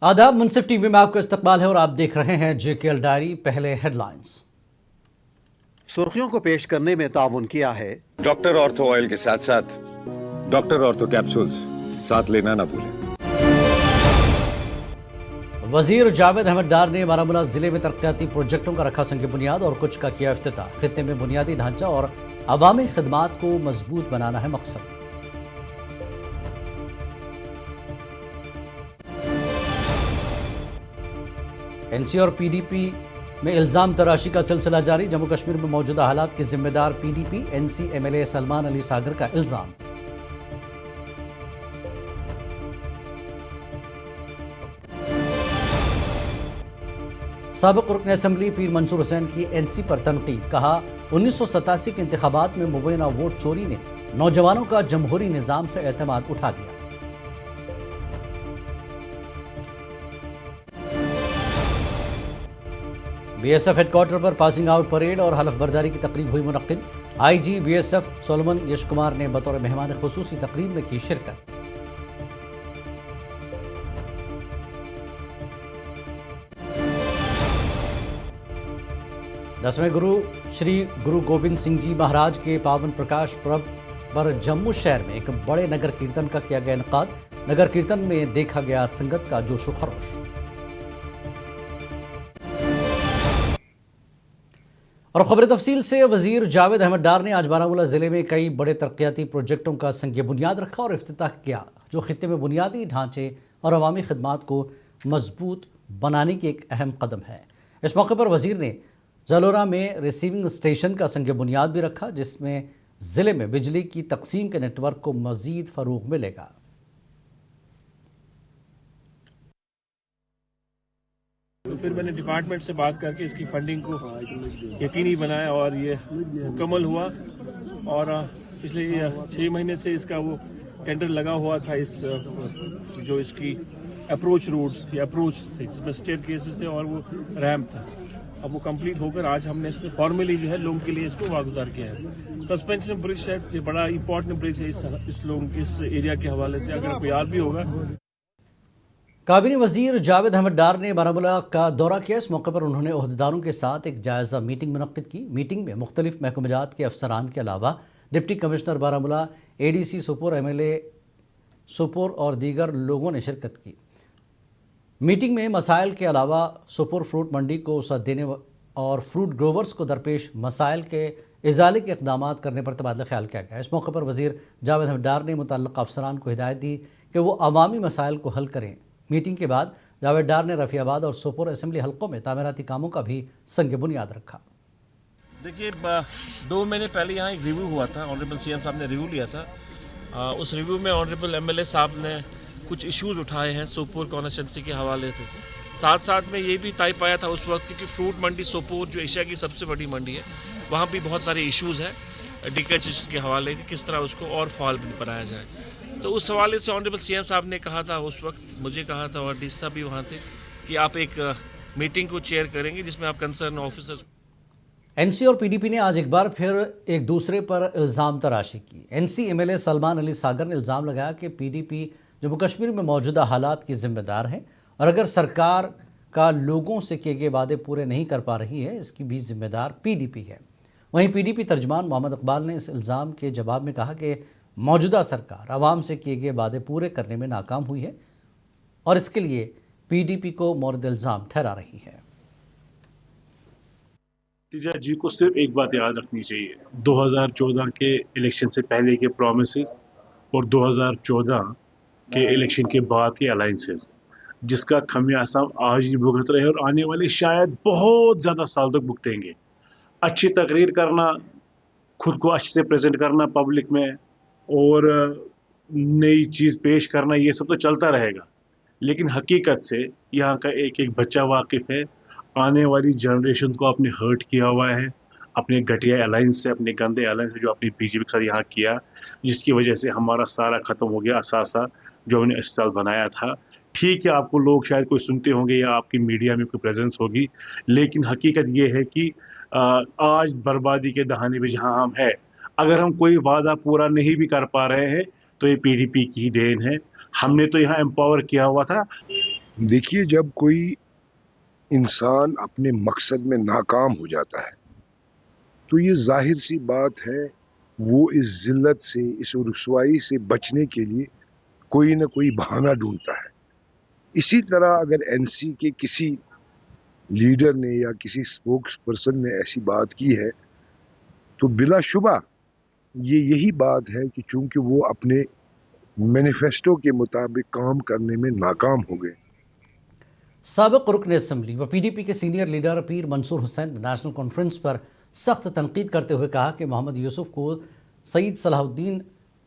आदाब, मुनसिफ टीवी में आपका इस्तकबाल है और आप देख रहे हैं जेकेएल डायरी। पहले हेडलाइंस। सुर्खियों को पेश करने में ताउन किया है डॉक्टर ऑर्थो ऑयल के साथ साथ डॉक्टर ऑर्थो कैप्सूल्स साथ लेना ना भूलें। वजीर जावेद अहमद डार ने बारामूला जिले में तरक्याती प्रोजेक्टों का रखा संग बुनियाद और कुछ का किया इफ्तिताह। खित्ते में बुनियादी ढांचा और अवामी खिदमात को मजबूत बनाना है मकसद। एनसी और पीडीपी में इल्जाम तराशी का सिलसिला जारी। जम्मू कश्मीर में मौजूदा हालात के जिम्मेदार PDP, NC MLA Salman Ali Sagar का इल्जाम। साबिक रुकन असेंबली पीर मंसूर हुसैन की एनसी पर तनकीद। कहा 1987 के इंतखाबात में मुबैना वोट चोरी ने नौजवानों का जमहूरी निजाम से एतमाद उठा दिया। बीएसएफ हेडक्वार्टर पर पासिंग आउट परेड और हलफ बर्दारी की तकरीब हुई मुनक्किद। IG BSF Solomon Yash Kumar ने बतौर मेहमान खुसूसी तकरीब में की शिरकत। दसवें गुरु श्री गुरु गोविंद सिंह जी महाराज के पावन प्रकाश पर्व पर जम्मू शहर में एक बड़े नगर कीर्तन का किया गया इनकाद। नगर कीर्तन में देखा गया संगत का जोश व खरोश। और खबर तफसील से वजीर जावेद अहमद डार ने आज बारामूला जिले में कई बड़े तरक्याती प्रोजेक्टों का संग बुनियाद रखा और इफ्तिताह किया, जो खित्ते में बुनियादी ढांचे और अवामी खिदमात को मजबूत बनाने की एक अहम कदम है। इस मौके पर वजीर ने जलोरा में रिसीविंग स्टेशन का संग बुनियाद भी रखा, जिसमें ज़िले में बिजली की तकसीम के नेटवर्क को मज़ीद फ़रोग़ मिलेगा। तो फिर मैंने डिपार्टमेंट से बात करके इसकी फंडिंग को यकीनी बनाया और ये मुकम्मल हुआ। और पिछले 6 महीने से इसका वो टेंडर लगा हुआ था। इस जो इसकी अप्रोच रोड्स थी, जिसमें स्टेयर केसेस थे और वो रैम्प था, अब वो कंप्लीट होकर आज हमने इसको फॉर्मली जो है लोगों के लिए इसको वागुजार किया है। सस्पेंशन ब्रिज है, ये बड़ा इंपॉर्टेंट ब्रिज है इस एरिया के हवाले से। अगर आपको याद भी होगा, काबीना वजीर जावेद अहमद डार ने बारामूला का दौरा किया। इस मौके पर उन्होंने ओहदेदारों के साथ एक जायज़ा मीटिंग मुनक्किद की। मीटिंग में मुख्तलिफ महकमात के अफसरान के अलावा deputy commissioner Baramulla, ADC Sopore, MLA Sopore और दीगर लोगों ने शिरकत की। मीटिंग में मसाइल के अलावा सोपोर फ्रूट मंडी को वसअत देने और फ्रूट ग्रोवर्स को दरपेश मसाइल के इजाले के इक़दाम करने पर तबादला ख्याल किया गया। इस मौके पर वजीर जावेद अहमद डार ने मुतल्लिक़ अफसरान को हिदायत दी कि वो अवामी मसाइल को हल करें। मीटिंग के बाद जावेद डार ने रफ़ियाबाद और सोपोर असेंबली हलकों में तामीराती कामों का भी संग बुनियाद रखा। देखिए 2 महीने पहले यहाँ एक रिव्यू हुआ था, ऑनरेबल सीएम साहब ने रिव्यू लिया था। उस रिव्यू में ऑनरेबल एमएलए साहब ने कुछ इश्यूज़ उठाए हैं सोपोर कॉन्स्टिट्यूंसी के हवाले से। साथ साथ में ये भी तय पाया था उस वक्त कि फ्रूट मंडी सोपोर जो एशिया की सबसे बड़ी मंडी है, वहाँ भी बहुत सारे इश्यूज़ हैं डिकेचेशन के हवाले के, किस तरह उसको और फॉल बनाया जाए। तो उस हवाले से ऑनरेबल सीएम साहब ने कहा था, उस वक्त मुझे कहा था और डीसी साहब भी वहाँ थे, कि आप एक मीटिंग को चेयर करेंगे जिसमें आप कंसर्न ऑफिसर्स। एनसी और पीडीपी ने आज एक बार फिर एक दूसरे पर इल्ज़ाम तराशी की। एनसी एमएलए सलमान अली सागर ने इल्ज़ाम लगाया कि पीडीपी जम्मू कश्मीर में मौजूदा हालात की जिम्मेदार है और अगर सरकार का लोगों से किए गए वादे पूरे नहीं कर पा रही है, इसकी भी जिम्मेदार पीडीपी है। वहीं पीडीपी तर्जमान मोहम्मद इकबाल ने इस इल्ज़ाम के जवाब में कहा कि मौजूदा सरकार आवाम से किए गए वादे पूरे करने में नाकाम हुई है और इसके लिए पीडीपी को मोरद इल्ज़ाम ठहरा रही है। तिजा जी को सिर्फ एक बात याद रखनी चाहिए, 2014 के इलेक्शन से पहले के प्रॉमिसेस और 2014 के इलेक्शन के बाद के अलायंसेस, जिसका खमियाजा आज ही भुगत रहे और आने वाले शायद बहुत ज़्यादा साल तक भुगतेंगे। अच्छी तकरीर करना, खुद को अच्छे से प्रेजेंट करना पब्लिक में और नई चीज़ पेश करना, ये सब तो चलता रहेगा, लेकिन हकीकत से यहाँ का एक एक बच्चा वाकिफ़ है। आने वाली जनरेशन को आपने हर्ट किया हुआ है अपने घटिया अलायंस से, अपने गंदे अलायंस से जो आपने बीजेपी के साथ यहाँ किया, जिसकी वजह से हमारा सारा ख़त्म हो गया असासा जो हमने इस साल बनाया था। ठीक है, आपको लोग शायद कोई सुनते होंगे या आपकी मीडिया में कोई प्रेजेंस होगी, लेकिन हकीकत ये है कि आज बर्बादी के दहाने पे जहाँ हम हैं, अगर हम कोई वादा पूरा नहीं भी कर पा रहे हैं तो ये पीडीपी की देन है। हमने तो यहाँ एम्पावर किया हुआ था। देखिए, जब कोई इंसान अपने मकसद में नाकाम हो जाता है तो ये जाहिर सी बात है, वो इस जिल्लत से, इस रुसवाई से बचने के लिए कोई ना कोई बहाना ढूंढता है। इसी तरह अगर एनसी के किसी लीडर ने या किसी स्पोक्स पर्सन ने ऐसी बात की है तो बिलाशुबा ये यही बात है कि चूंकि वो अपने मैनिफेस्टो के मुताबिक काम करने में नाकाम हो गए। साबिक रुकन असम्बली व पीडीपी के सीनियर लीडर पीर मंसूर हुसैन ने नेशनल कॉन्फ्रेंस पर सख्त तनकीद करते हुए कहा कि मोहम्मद यूसुफ को सईद सलाहुद्दीन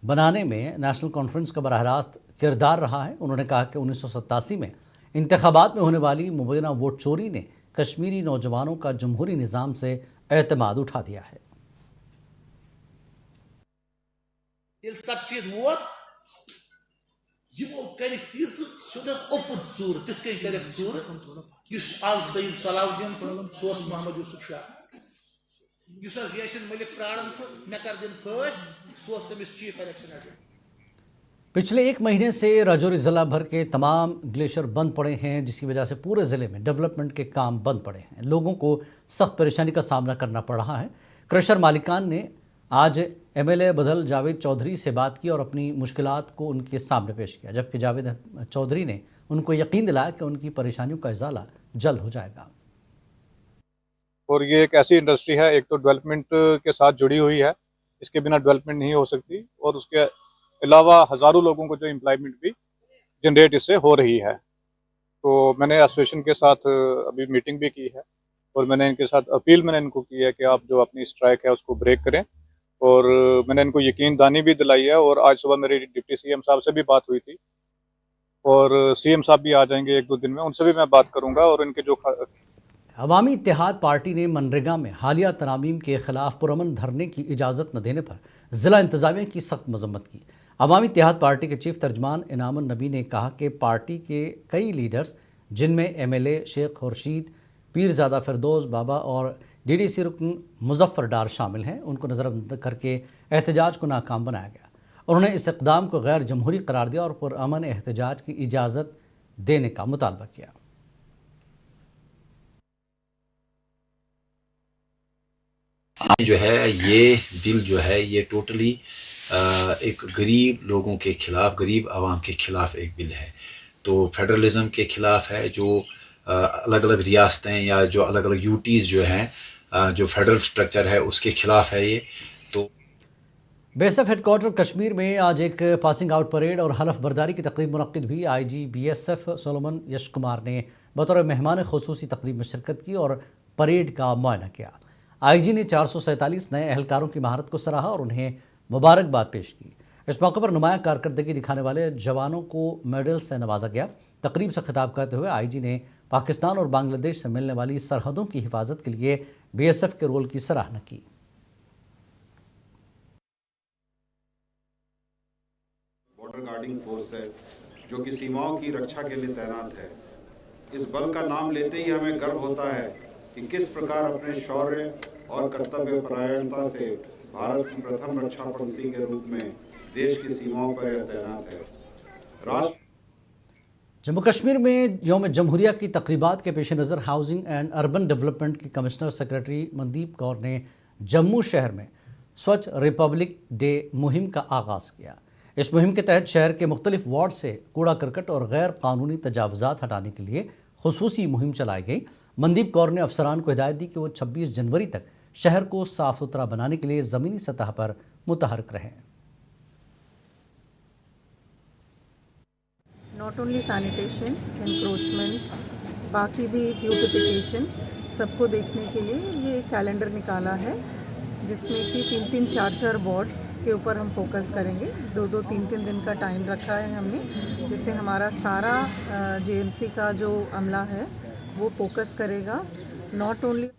बनाने में नेशनल कॉन्फ्रेंस का बराह रास्त किरदार रहा है। उन्होंने कहा कि 1987 में इंतखाबात में होने वाली मुबैना वोट चोरी ने कश्मीरी नौजवानों का जमहूरी निज़ाम से एतमाद उठा दिया है। यमो कर चूर तिथ कई कर चूर आज सईद सलाहुद्दीन सोस मोहम्मद यूसुफ शाह यासिन मलिक प्राणम मे कर दिन फस सोस तमिस चीफ इलेक्शन एजेंट। पिछले एक महीने से राजौरी ज़िला भर के तमाम ग्लेशियर बंद पड़े हैं, जिसकी वजह से पूरे ज़िले में डेवलपमेंट के काम बंद पड़े हैं। लोगों को सख्त परेशानी का सामना करना पड़ रहा है। क्रशर मालिकान ने आज एमएलए बदल जावेद चौधरी से बात की और अपनी मुश्किलात को उनके सामने पेश किया, जबकि जावेद चौधरी ने उनको यकीन दिलाया कि उनकी परेशानियों का इजाला जल्द हो जाएगा। और ये एक ऐसी इंडस्ट्री है, एक तो डेवलपमेंट के साथ जुड़ी हुई है, इसके बिना डेवलपमेंट नहीं हो सकती, और उसके अलावा हज़ारों लोगों को जो एम्प्लॉयमेंट भी जनरेट इससे हो रही है। तो मैंने एसोसिएशन के साथ अभी मीटिंग भी की है और मैंने इनके साथ अपील इनको की है कि आप जो अपनी स्ट्राइक है उसको ब्रेक करें, और मैंने इनको यकीन दानी भी दिलाई है। और आज सुबह मेरी डिप्टी सीएम साहब से भी बात हुई थी और सीएम साहब भी आ जाएंगे एक दो दिन में, उनसे भी मैं बात करूंगा। और इनके जो अवामी इत्तेहाद पार्टी ने मनरेगा में हालिया तरामीम के खिलाफ पुरअमन धरने की इजाज़त न देने पर ज़िला इंतज़ामिया की सख्त मजम्मत की। अवामी इत्तेहाद पार्टी के चीफ तर्जमान इनामुन नबी ने कहा कि पार्टी के कई लीडर्स, जिनमें एमएलए शेख खुर्शीद, पीरज़ादा फिरदौस बाबा और डीडीसी रुकन मुजफ्फर डार शामिल हैं, उनको नज़रअंदाज करके एहतजाज को नाकाम बनाया गया। उन्होंने इस इक़दाम को गैर जमहूरी करार दिया और पुरअमन एहतजाज की इजाज़त देने का मुतालबा किया। जो है ये बिल जो है ये टोटली एक गरीब लोगों के खिलाफ, गरीब आवाम के खिलाफ एक बिल है। तो फेडरलिज्म के खिलाफ है, जो अलग अलग रियासतें या जो अलग अलग यूटीज़ जो हैं, जो फेडरल स्ट्रक्चर है उसके खिलाफ है ये। तो बीएसएफ हेडक्वार्टर कश्मीर में आज एक पासिंग आउट परेड और हलफ बर्दारी की तकरीब मुनक्किद हुई। IG BSF Solomon Yash Kumar ने बतौर मेहमान खुसूसी तकरीब में शिरकत की और परेड का मुआयना किया। आईजी ने 447 नए एहलकारों की महारत को सराहा और उन्हें मुबारकबाद पेश की। इस मौके पर नुमाया कारकर्दगी दिखाने वाले जवानों को मेडल से नवाजा गया। तकरीब से खिताब करते हुए आईजी ने पाकिस्तान और बांग्लादेश से मिलने वाली सरहदों की हिफाजत के लिए बीएसएफ के रोल की सराहना की। बॉर्डर गार्डिंग फोर्स है जो कि सीमाओं की रक्षा के लिए तैनात है। इस बल का नाम लेते ही हमें गर्व होता है कि किस प्रकार अपने शौर्य और कर्तव्य परायणता से भारत की प्रथम रक्षा पंक्ति के रूप में देश की सीमाओं पर यह तैनात है। राष्ट्र जम्मू कश्मीर में यौम जमहूरिया की तकरीबात के पेश नज़र हाउसिंग एंड अर्बन डेवलपमेंट के कमिश्नर सेक्रेटरी मनदीप कौर ने जम्मू शहर में स्वच्छ रिपब्लिक डे मुहिम का आगाज़ किया। इस मुहिम के तहत शहर के मुख्तलिफ वार्ड से कूड़ा करकट और गैर कानूनी तजावुज़ात हटाने के लिए खुसूसी मुहिम चलाई गई। मनदीप कौर ने अफसरान को हिदायत दी कि वो 26 जनवरी तक शहर को साफ सुथरा बनाने के लिए ज़मीनी सतह पर मुतहरक रहें। नॉट ओनली सैनिटेशन, एनक्रोचमेंट, बाकी भी ब्यूटिफिकेशन, सबको देखने के लिए ये कैलेंडर निकाला है, जिसमें कि 3-3, 4-4 वार्ड्स के ऊपर हम फोकस करेंगे। 2-2, 3-3 दिन का टाइम रखा है हमने, जिससे हमारा सारा जेएमसी का जो अमला है वो फोकस करेगा। नॉट ओनली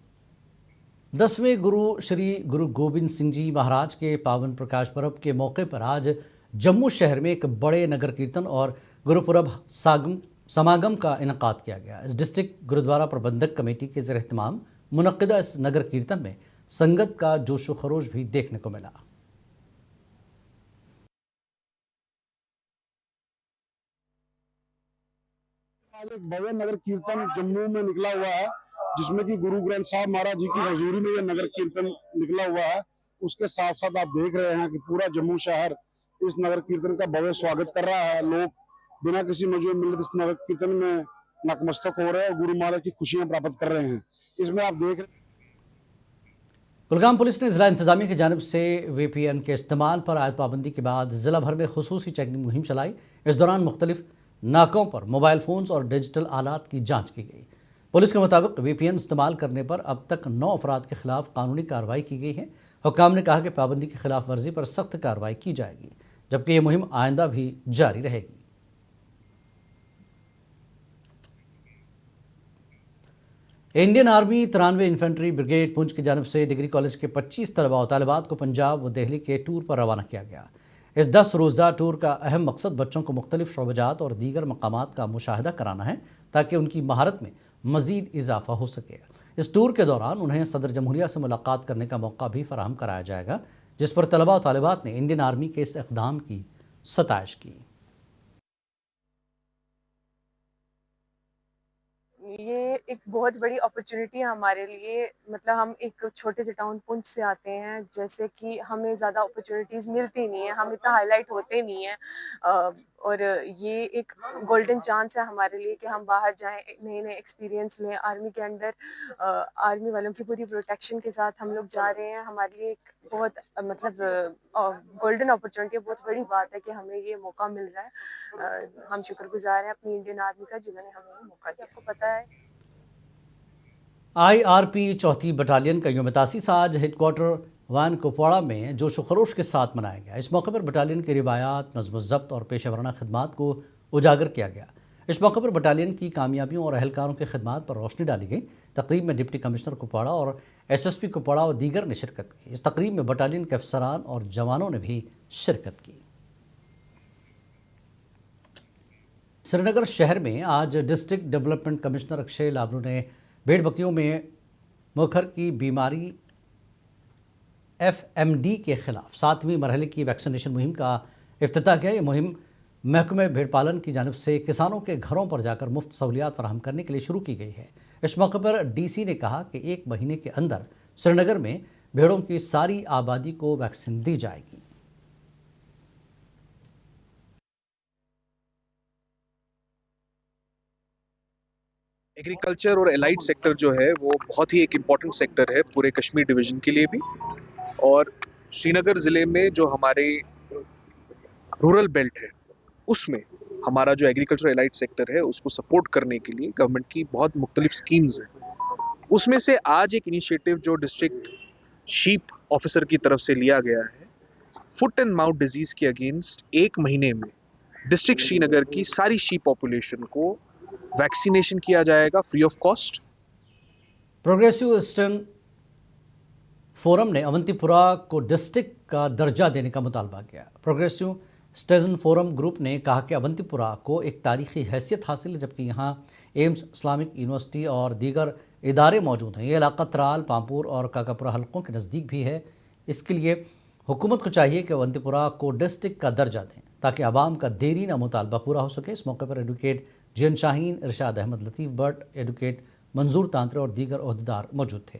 10वें गुरु श्री गुरु गोबिंद सिंह जी महाराज के पावन प्रकाश पर्व के मौके पर आज जम्मू शहर में एक बड़े नगर कीर्तन और गुरुपुरब समागम का इनकाद किया गया। इस डिस्ट्रिक्ट गुरुद्वारा प्रबंधक कमेटी के ज़ेर एहतमाम मुनक्किदा इस नगर कीर्तन में संगत का जोशो खरोश भी देखने को मिला। आज एक भव्य नगर कीर्तन जम्मू में निकला हुआ है, जिसमें कि गुरु ग्रंथ साहब महाराज जी की हजूरी में ये नगर कीर्तन निकला हुआ है। उसके साथ साथ आप देख रहे हैं कि पूरा जम्मू शहर इस नगर कीर्तन का भव्य स्वागत कर रहा है। लोग बिना किसी मजबूर मिलत इस नगर कीर्तन में नतमस्तक हो रहे हैं और गुरु महाराज की खुशियां प्राप्त कर रहे हैं। इसमें आप देख रहे हैं कुलगाम पुलिस ने जिला इंतजामिया की जानिब से VPN के इस्तेमाल पर आयत पाबंदी के बाद जिला भर में खुसूसी चेकिंग मुहिम चलाई। इस दौरान मुख्तलिफ नाकों पर मोबाइल फ़ोन्स और डिजिटल आलात की जांच की गई। पुलिस के मुताबिक VPN इस्तेमाल करने पर अब तक 9 अफराद के खिलाफ कानूनी कार्रवाई की गई है। हुक्काम ने कहा कि पाबंदी की खिलाफ वर्जी पर सख्त कार्रवाई की जाएगी, जबकि यह मुहिम आइंदा भी जारी रहेगी। Indian army 93 infantry brigade Poonch की जानिब से डिग्री कॉलेज के 25 तलबा और तालिबात को पंजाब व दिल्ली के टूर पर रवाना किया गया। इस 10 रोज़ा टूर का अहम मकसद बच्चों को मुख्तलिफ शोबजात और दीगर मकामात का मुशाहिदा कराना है, ताकि उनकी महारत में मज़ीद इजाफा हो सके। इस टूर के दौरान उन्हें सदर जमहूरिया से मुलाकात करने का मौका भी फराहम कराया जाएगा, जिस पर तलबा और तालिबात ने इंडियन आर्मी के इस इक़दाम की सताइश की। ये एक बहुत बड़ी अपॉर्चुनिटी है हमारे लिए। मतलब हम एक छोटे से टाउन पुंछ से आते हैं, जैसे कि हमें ज़्यादा अपॉर्चुनिटीज़ मिलती नहीं है, हम इतना हाईलाइट होते नहीं हैं, और ये एक गोल्डन चांस है हमारे लिए कि हम बाहर जाएं, नए नए एक्सपीरियंस लें। आर्मी के अंदर आर्मी वालों की पूरी प्रोटेक्शन के साथ हम लोग जा रहे हैं। हमारे लिए एक बहुत मतलब गोल्डन अपॉर्चुनिटी है, बहुत बड़ी बात है कि हमें ये मौका मिल रहा है। हम शुक्रगुजार हैं अपनी इंडियन आर्मी का, जिन्होंने हमें ये मौका दिया। आपको पता है IRP 4th बटालियन का यौम तासीस आज हेडक्वार्टर वान कुपवाड़ा में जोश व खरोश के साथ मनाया गया। इस मौके पर बटालियन की रिवायात, नज़्म व ज़ब्त और पेशा वराना खिदमात को उजागर किया गया। इस मौके पर बटालियन की कामयाबियों और अहलकारों की खिदमात पर रोशनी डाली गई। तकरीब में डिप्टी कमिश्नर कुपवाड़ा और SSP कुपवाड़ा और दीगर ने शिरकत की। इस तकरीब में बटालियन के अफसरान और जवानों ने भी शिरकत की। श्रीनगर शहर में आज district development commissioner Akshay Labroo ने भेड़ बकरियों में मुखर की बीमारी FMD के खिलाफ 7वीं मरहले की वैक्सीनेशन मुहिम का इफ्तिताह किया। ये मुहिम महकमे भेड़ पालन की जानिब से किसानों के घरों पर जाकर मुफ्त सहूलियात फराहम करने के लिए शुरू की गई है। इस मौके पर DC ने कहा कि 1 महीने के अंदर श्रीनगर में भेड़ों की सारी आबादी को वैक्सीन दी जाएगी। एग्रीकल्चर और एलाइड सेक्टर जो है वो बहुत ही एक इम्पॉर्टेंट सेक्टर है पूरे कश्मीर डिवीज़न के लिए भी। और श्रीनगर ज़िले में जो हमारे रूरल बेल्ट है उसमें हमारा जो एग्रीकल्चर एलाइड सेक्टर है उसको सपोर्ट करने के लिए गवर्नमेंट की बहुत मुख्तलिफ स्कीम्स हैं। उसमें से आज एक इनिशिएटिव जो डिस्ट्रिक्ट शीप ऑफिसर की तरफ से लिया गया है, फुट एंड माउथ डिजीज़ के अगेंस्ट 1 महीने में डिस्ट्रिक्ट श्रीनगर की सारी शीप पॉपुलेशन को वैक्सीनेशन किया जाएगा free of cost. Progressive eastern forum ने अवंतीपुरा को डिस्ट्रिक्ट का दर्जा देने का मुतालबा किया। प्रोग्रेसिव ईस्टर्न फोरम ग्रुप ने कहा कि अवंतीपुरा को एक तारीखी हैसियत हासिल है, जबकि यहाँ एम्स, इस्लामिक यूनिवर्सिटी और दीगर इदारे मौजूद हैं। ये इलाका त्राल, पामपुर और काकापुरा हलकों के नज़दीक भी है। इसके लिए हुकूमत को चाहिए कि अवंतीपुरा को डिस्ट्रिक्ट का दर्जा दें, ताकि आवाम का देरीना मुतालबा पूरा हो सके। इस मौके पर एडवोकेट जियन शाहीन, इरशाद अहमद, लतीफ़ भट्ट, एडवोकेट मंजूर तांत्रे और दीगर ओहदेदार मौजूद थे।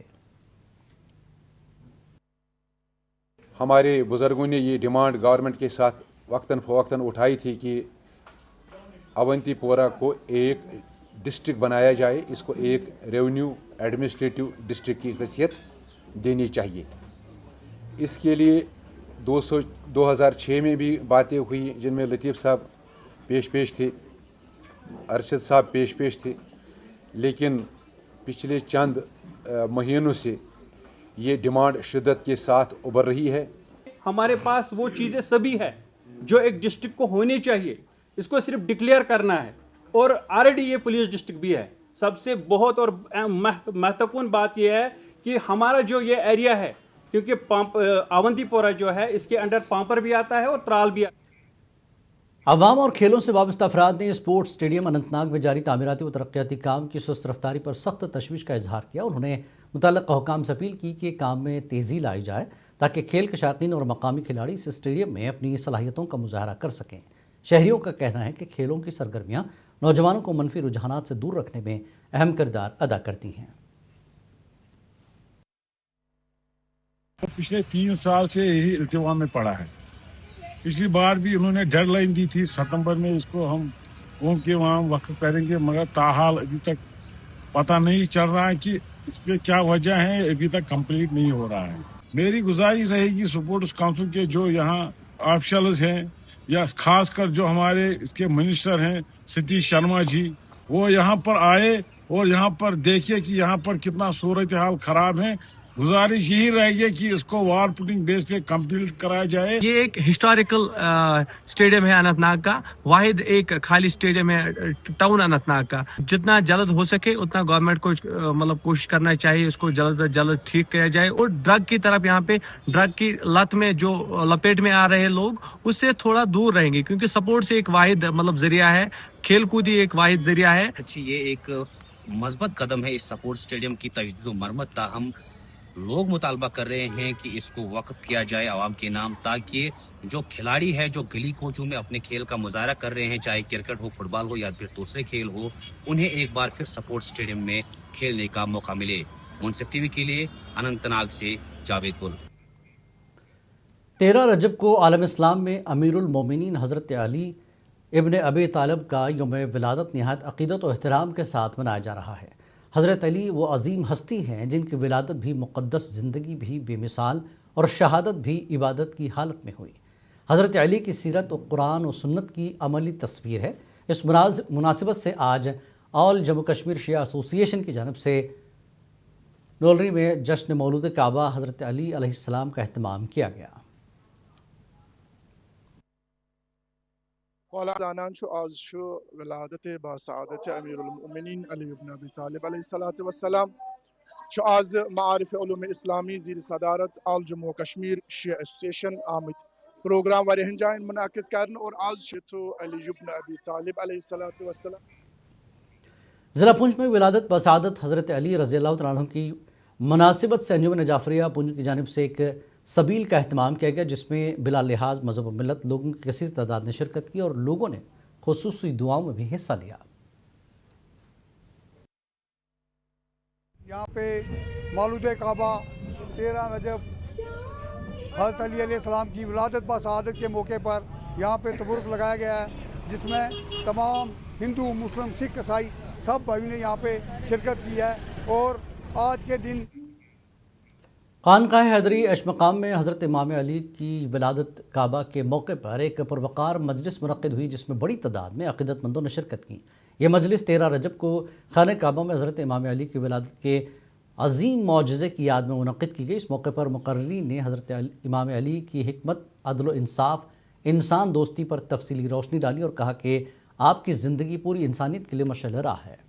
हमारे बुज़ुर्गों ने ये डिमांड गवर्नमेंट के साथ वक्तन फ़वक्तन उठाई थी कि अवंतीपोरा को एक डिस्ट्रिक्ट बनाया जाए, इसको एक रेवेन्यू एडमिनिस्ट्रेटिव डिस्ट्रिक्ट की हैसियत देनी चाहिए। इसके लिए 2006 में भी बातें हुई, जिनमें लतीफ़ साहब पेश थे, अरशद साहब पेश थे, लेकिन पिछले चंद महीनों से ये डिमांड शिद्दत के साथ उभर रही है। हमारे पास वो चीज़ें सभी है जो एक डिस्ट्रिक्ट को होनी चाहिए, इसको सिर्फ डिक्लेयर करना है। और ऑलरेडी ये पुलिस डिस्ट्रिक्ट भी है। सबसे बहुत और महत्वपूर्ण बात यह है कि हमारा जो ये एरिया है, क्योंकि अवंतीपोरा जो है इसके अंडर पांपर भी आता है और त्राल भी आता है। अवाम और खेलों से वाबस्ता अफराद ने स्पोर्ट्स स्टेडियम अनंतनाग में जारी तामीराती व तरक्याती काम की सुस्त रफ्तारी पर सख्त तशवीश का इजहार किया। उन्होंने मुतल्लिक़ा हुकाम से अपील की कि काम में तेज़ी लाई जाए, ताकि खेल के शायकीन और मकामी खिलाड़ी इस स्टेडियम में अपनी सलाहियतों का मुजाहरा कर सकें। शहरियों का कहना है कि खेलों की सरगर्मियां नौजवानों को मनफी रुझानात से दूर रखने में अहम किरदार अदा करती हैं। पिछले 3 साल से यही इल्तिवा में पड़ा है। पिछली बार भी उन्होंने डेडलाइन दी थी सितंबर में, इसको हम घूम के वहाँ वक्त करेंगे, मगर ताहाल अभी तक पता नहीं चल रहा है कि इस पे क्या वजह है, अभी तक कंप्लीट नहीं हो रहा है। मेरी गुजारिश रहेगी स्पोर्ट्स काउंसिल के जो यहाँ ऑफिशियल्स हैं या खासकर जो हमारे इसके मिनिस्टर हैं सतीश शर्मा जी, वो यहाँ पर आए और यहाँ पर देखिए कि यहाँ पर कितना सूरत हाल खराब है। गुजारिश यही रहेगी कि इसको वार पुटिंग बेस पे कंप्लीट कराया जाए। ये एक हिस्टोरिकल स्टेडियम है अनंतनाग का, वाहिद एक खाली स्टेडियम है टाउन अनंतनाग का। जितना जल्द हो सके उतना गवर्नमेंट को मतलब कोशिश करना चाहिए, इसको जल्द से जल्द ठीक किया जाए। और ड्रग की तरफ यहाँ पे ड्रग की लत में जो लपेट में आ रहे लोग, उससे थोड़ा दूर रहेंगे, क्योंकि सपोर्ट से एक वाहिद मतलब जरिया है, खेल कूद ही एक वाहिद जरिया है। ये एक मजबूत कदम है इस सपोर्ट स्टेडियम की तजदीद व मरम्मत। ताहम लोग मुतालबा कर रहे हैं कि इसको वक्फ किया जाए आवाम के नाम, ताकि जो खिलाड़ी है जो गली कोचों में अपने खेल का मुजाहरा कर रहे हैं, चाहे क्रिकेट हो, फुटबॉल हो या फिर दूसरे खेल हो, उन्हें एक बार फिर सपोर्ट स्टेडियम में खेलने का मौका मिले। मुनसिफ टीवी के लिए अनंतनाग से जावेद गुल। 13 रजब को आलम इस्लाम में अमीरुल मोमिनीन हज़रत अली इब्न अबी तालिब का यौम विलादत निहायत अक़ीदत और एहतराम के साथ मनाया जा रहा है। हज़रत अली वो अजीम हस्ती हैं जिनकी विलादत भी मुक़द्दस ज़िंदगी भी बेमिसाल और शहादत भी इबादत की हालत में हुई। हज़रत अली की सीरत और कुरान और सुन्नत की अमली तस्वीर है। इस मुनासिबत से आज ऑल जम्मू कश्मीर शिया एसोसिएशन की जानब से नोलरी में जश्न मौलूद काबा हज़रत अली अलैहिस्सलाम का अहतमाम किया गया। आज विलादत बासादत अमीरुल मोमिनीन अली इब्न अबी तालिब अलैहिस्सलातु वस्सलाम आज मारिफ उलूम इस्लामी ज़ीर सदारत आल जम्मू कश्मीर शिया एसोसिएशन आमद प्रोग्राम वारिहन जायन मुनाकिद करन और आज तो अली इब्न अबी तालिब अलैहिस्सलातु वस्सलाम। ज़िला पुंछ में विलादत बासादत हज़रत अली रज़ियल्लाहु तआला अन्हु की मुनासिबत से अंजुमन जाफरिया पुंछ की जानिब से एक सबील का अहतमाम किया गया, जिसमें बिला लिहाज मज़हब व मिलत लोगों की कसीर तादाद ने शिरकत की और लोगों ने खुसूसी दुआओं में भी हिस्सा लिया। यहाँ पे मौलूद काबा 13 रजब हज़रत अली अलैहिस्सलाम की विलादत बासादत के मौके पर यहाँ पे तबरुक लगाया गया है, जिसमें तमाम हिंदू मुस्लिम सिख ईसाई सब भाइयों ने यहाँ पे शिरकत की है। और आज के दिन खानकाह हैदरी अशमकाम में हज़रत इमाम अली की विलादत काबा के मौके पर एक पुरवकार मजलिस मुनक़्क़िद हुई, जिसमें बड़ी तादाद में अक़ीदतमंदों ने शिरकत की। यह मजलिस 13 रजब को खाने काबा में हज़रत इमाम अली की विलादत के अजीम मौजज़े की याद में मुनक़्क़िद की गई। इस मौके पर मुक़र्रिरीन ने हज़रत इमाम अली की हिकमत, अदल व इंसाफ, इंसान दोस्ती पर तफसीली रोशनी डाली और कहा कि आपकी ज़िंदगी पूरी इंसानियत के लिए मशाल राह है।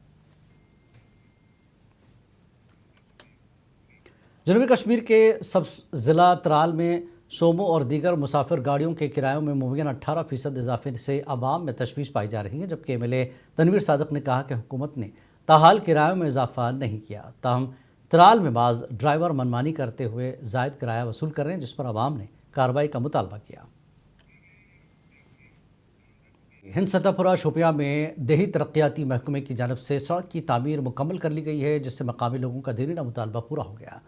जनूबी कश्मीर के सब ज़िला त्राल में सोमो और दीगर मुसाफिर गाड़ियों के किरायों में मुबैना 18% इजाफे से आवाम में तशवीश पाई जा रही है, जबकि MLA तनवीर सादिक ने कहा कि हुकूमत ने ताहाल किरायों में इजाफा नहीं किया। ताहम त्राल में बाज़ ड्राइवर मनमानी करते हुए ज़ायद किराया वसूल कर रहे हैं, जिस पर आवाम ने कार्रवाई का मुतालबा किया। हिंद सतहपुरा शोपिया में देही तरक्याती महकमे की जानब से सड़क की तामीर मुकम्मल कर ली गई है, जिससे मकामी लोगों का देरीना मुतालबा पूरा हो गया।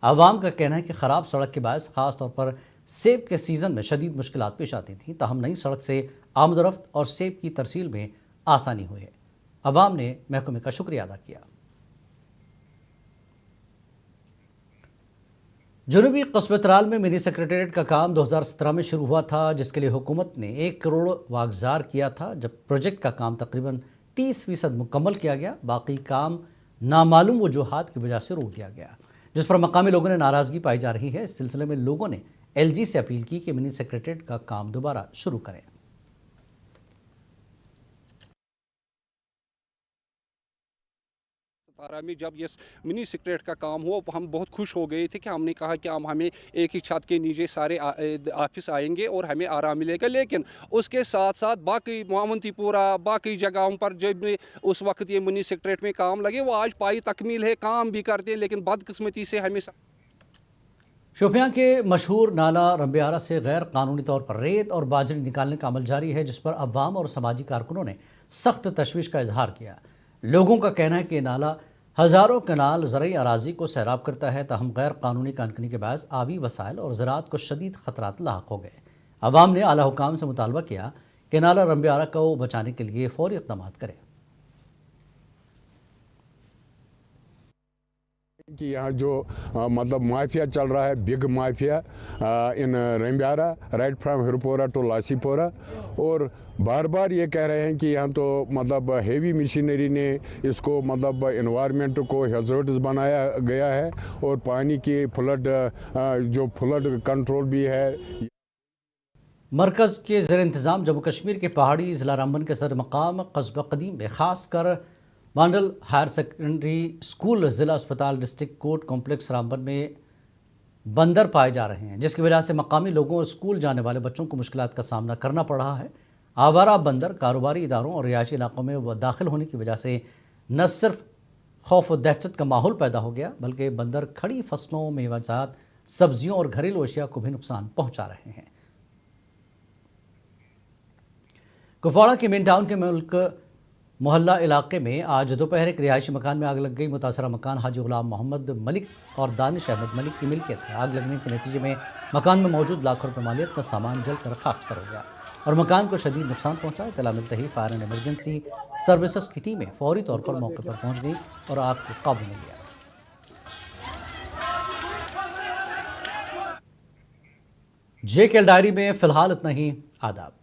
आवाम का कहना है कि ख़राब सड़क के बायस ख़ास तौर पर सेब के सीज़न में शदीद मुश्किलात पेश आती थीं, ताहम नई सड़क से आमदरफ्त और सेब की तरसील में आसानी हुई है। आवाम ने महकमे का शुक्रिया अदा किया। जनूबी कस्बे त्राल में मिनी सेक्रेटेरिएट का काम 2017 में शुरू हुआ था, जिसके लिए हुकूमत ने 1 करोड़ वागजार किया था। जब प्रोजेक्ट का काम तकरीबन 30% मुकम्मल किया गया, बाकी काम नामालूम वजूहात की वजह से रोक दिया गया, जिस पर मकामी लोगों ने नाराज़गी पाई जा रही है। इस सिलसिले में लोगों ने LG से अपील की कि मिनी सेक्रेटेरिएट का काम दोबारा शुरू करें। में जब ये मिनी सेक्रेटेरिएट का काम हुआ, हम बहुत खुश हो गए थे कि हमने कहा कि हमें एक ही छत के नीचे सारे ऑफिस आएंगे और हमें आराम मिलेगा। लेकिन उसके साथ साथ बाकी मावंतीपुरा बाकी जगहों पर जब उस वक्त ये मिनी सेक्रेटेरिएट में काम लगे, वो आज पाई तकमील है, काम भी करते हैं, लेकिन बदकिस्मती से हमें شوپیاں کے مشہور نالہ رمبیارہ سے غیر قانونی طور پر ریت اور باجری نکالنے کا عمل جاری ہے، جس پر عوام اور سماجی کارکنوں نے سخت تشویش کا اظہار کیا۔ لوگوں کا کہنا ہے کہ یہ نالہ ہزاروں کنال زرعی اراضی کو سیراب کرتا ہے، تاہم غیر قانونی کانکنی کے باعث آبی وسائل اور زراعت کو شدید خطرات لاحق ہو گئے۔ عوام نے اعلیٰ حکام سے مطالبہ کیا کہ نالہ رمبیارہ کو بچانے کے لیے فوری اقدامات کریں۔ کہ یہاں جو مطلب مافیا چل رہا ہے، big mafia in Rambiara, right from Harpora to Lasipora, اور بار بار یہ کہہ رہے ہیں کہ یہاں تو مطلب ہیوی مشینری نے اس کو مطلب انوائرمنٹ کو ہیزارڈز بنایا گیا ہے، اور پانی کی فلڈ جو فلڈ کنٹرول بھی ہے۔ مرکز کے زیر انتظام جموں کشمیر کے پہاڑی ضلع رامبن کے صدر مقام قصبہ قدیم میں خاص کر مانڈل ہائر سیکنڈری اسکول ضلع اسپتال ڈسٹرکٹ کورٹ کمپلیکس رامبن میں بندر پائے جا رہے ہیں، جس کی وجہ سے مقامی لوگوں اور اسکول جانے والے بچوں کو مشکلات کا سامنا کرنا پڑ رہا ہے۔ آوارہ بندر کاروباری اداروں اور رہائشی علاقوں میں داخل ہونے کی وجہ سے نہ صرف خوف و دہشت کا ماحول پیدا ہو گیا، بلکہ بندر کھڑی فصلوں، میوہ جات، سبزیوں اور گھریلو اشیاء کو بھی نقصان پہنچا رہے ہیں۔ کپواڑہ کے مین ٹاؤن کے ملک محلہ علاقے میں آج دوپہر ایک رہائشی مکان میں آگ لگ گئی۔ متاثرہ مکان حاجی غلام محمد ملک اور دانش احمد ملک کی ملکیت ہے۔ آگ لگنے کے نتیجے میں مکان میں موجود لاکھوں روپے مالیت کا سامان جل کر خاکستر ہو گیا اور مکان کو شدید نقصان پہنچا۔ اطلاع ملتے ہی فائر اینڈ ایمرجنسی سروسز کی ٹیمیں فوری طور پر موقع پر پہنچ گئیں اور آگ کو قابو میں لیا۔ JKL ڈائری میں فی الحال اتنا ہی۔ آداب۔